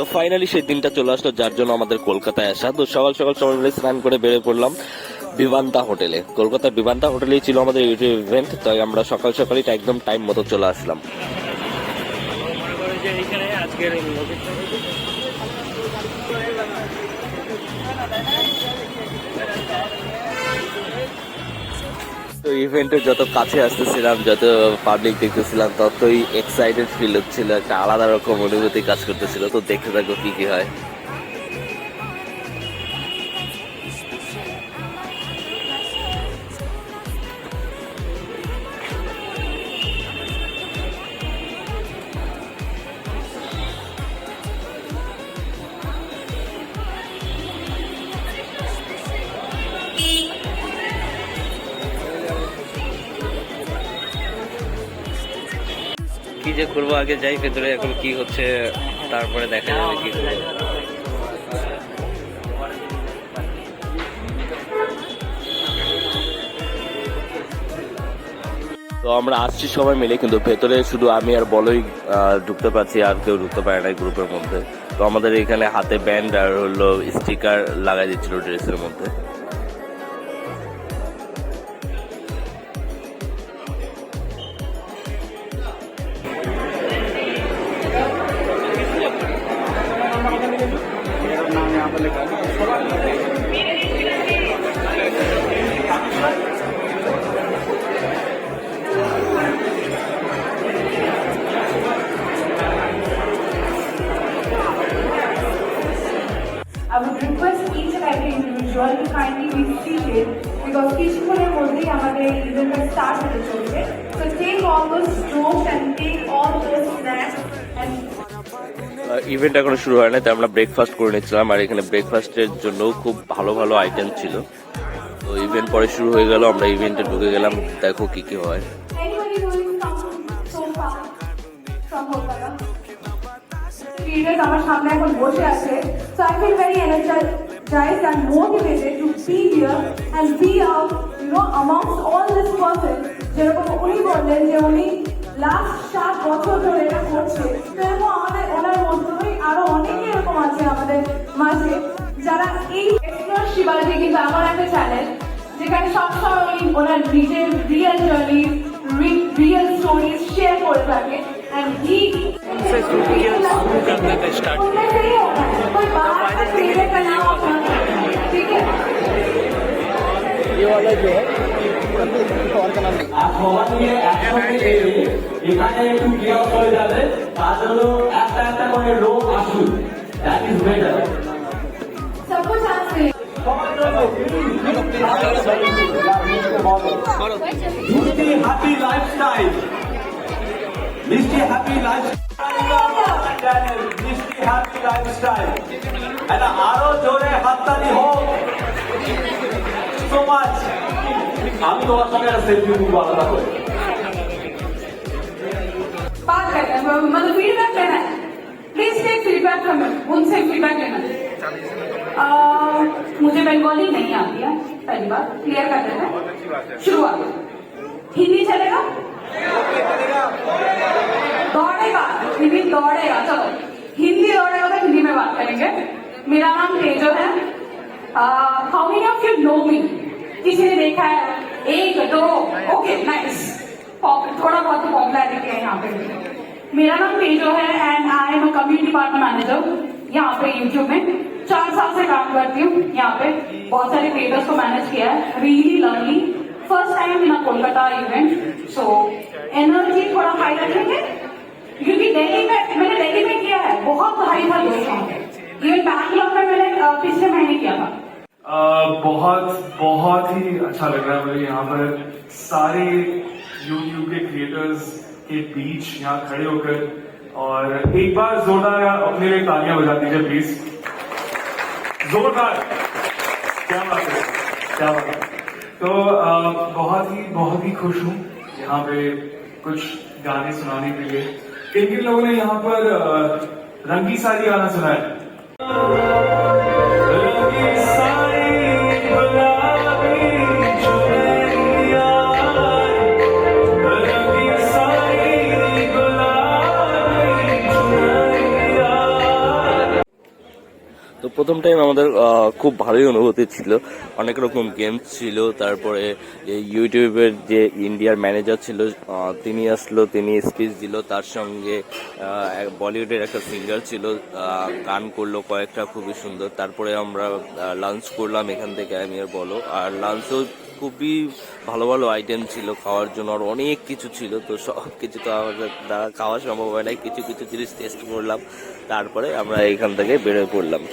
তো ফাইনালি সেই দিনটা চলে আসলো যার জন্য আমাদের কলকাতায় আসা। তো সকাল সকাল সবাই মিলে স্নান করে বেরিয়ে পড়লাম বিমানটা হোটেলে। কলকাতার বিমানটা হোটেলেই ছিল আমাদের ইউটিউব ইভেন্ট, তাই আমরা সকাল সকালই একদম টাইম মতো চলে আসলাম। তো ইভেন্টের যত কাছে আসতেছিলাম, যত পাবলিক দেখতেছিলাম, ততই এক্সাইটেড ফিল হচ্ছিল, একটা আলাদা রকম অনুভূতি কাজ করতেছিল। তো দেখতে থাকো কি কি হয়। কি যে করবো, আগে যাই ভেতরে, এখন কি হচ্ছে তারপরে দেখা যাবে কি করবো। তো আমরা আসছি সবাই মিলে, কিন্তু ভেতরে শুধু আমি আর বলই ঢুকতে পারছি, আর কেউ ঢুকতে পারে না গ্রুপের মধ্যে। তো আমাদের এখানে হাতে ব্যান্ড আর হলো স্টিকার লাগাই দিচ্ছিল ড্রেসের মধ্যে। I would request each and every individual to kindly be seated because কিছুক্ষণের মধ্যেই আমাদের ইভেন্টটা স্টার্ট হতে চলছে. So take all those jokes and take all those snacks and event এখনো শুরু হয় না, তাই আমরা ব্রেকফাস্ট করে নিচ্ছিলাম, আর এখানে ব্রেকফাস্টের জন্য খুব ভালো ভালো আইটেম ছিল। তো ইভেন্ট পরে শুরু হয়ে গেল, আমরা ইভেন্টে ঢুকে গেলাম, দেখো কি কি হয়। anybody who is coming so far from Kolkata. Leaders আমার সামনে এখন বসে আছে. So I feel very energized and motivated to be here and be out, amongst all this person. যেরকম উনি বললেন যে উনি লাস্ট 7 বছর ধরে এটা করছে, তো এরকম আমাদের ওনার মধ্যেই আরো অনেকে এরকম আছে আমাদের মাঝে যারা এই এক্সপ্লোর শিবাজি কিন্তু আমার একটা চ্যানেল যেখানে সবসময় উনি ওনার নিজের real journey, real stories share করে থাকে। And he कोई बात तेरे का नाम ठीक है, ये वाला जो है और का नाम এখানে একটু কেয়ার করে যাবে, তার জন্য একটা একটা করে লোক আসুন, দ্যাট ইজ বেটার। सबको चांस दे। মিষ্টি হ্যাপি লাইফস্টাইল, মিষ্টি হ্যাপি লাইফস্টাইল, মিষ্টি হ্যাপি লাইফস্টাইল। এটা আরো জোরে হাততালি হোক। So much. আমি তোমার সঙ্গে একটা সেলফি নিব আলাদা করে। बात करते हैं, मतलब फीडबैक लेना है। प्लीज टेक फीडबैक फ्रॉम उनसे फीडबैक लेना है। मुझे बंगाली नहीं आती है, पहली बात क्लियर कर देते हैं। शुरुआत हिंदी चलेगा, दौड़ेगा, हिंदी दौड़ेगा, चलो हिंदी दौड़ेगा तो हिंदी में बात करेंगे। मेरा नाम तेजो है। How many of you know me? किसी ने देखा है? 1 2 ओके नाइस, थोड़ा बहुत पॉपुलैरिटी है यहाँ पे। मेरा नाम तेजो है and I am a community partner manager यहाँ पे यूट्यूब में। 4 साल से काम करती हूँ यहाँ पे, बहुत सारे क्रिएटर्स को मैनेज किया है, really lovely. First time in Kolkata event, so energy थोड़ा हाई रखेंगे क्योंकि दिल्ली में मैंने दिल्ली में किया है, बहुत हाई था दोस्तों। इवन बैंगलोर में मैंने पिछले महीने किया था। बहुत ही अच्छा लग रहा है मुझे यहाँ पर सारे यूट्यूब के क्रिएटर्स के बीच यहाँ खड़े होकर। और एक बार जोरदार अपने लिए तालियां बजा दीजिए प्लीज, जोरदार। क्या बात है, क्या बात है। तो बहुत ही खुश हूँ यहाँ पे कुछ गाने सुनाने के लिए। किन किन लोगों ने यहाँ पर रंगी साड़ी गाना सुना है? रंगी साड़ी गुलाबी चुनरिया, रंगी साड़ी गुलाबी चुनरिया, তো প্রথম টাইম আমাদের খুব ভালোই অনুভূতি ছিল, অনেক রকম গেমস ছিল, তারপরে এই ইউটিউবের যে ইন্ডিয়ার ম্যানেজার ছিল তিনি আসলো, তিনি স্পিচ দিল, তার সঙ্গে বলিউডের একটা সিঙ্গার ছিল, গান করলো কয়েকটা খুবই সুন্দর। তারপরে আমরা লাঞ্চ করলাম এখান থেকে, আমি আর বলো, আর লাঞ্চও খুবই ভালো ভালো আইটেম ছিল খাওয়ার জন্য, আর অনেক কিছু ছিল। তো সব কিছু তো আমাদের দ্বারা খাওয়া সম্ভব হয় না, কিছু কিছু জিনিস টেস্ট করলাম, তারপরে আমরা এখান থেকে বেরোয় পড়লাম।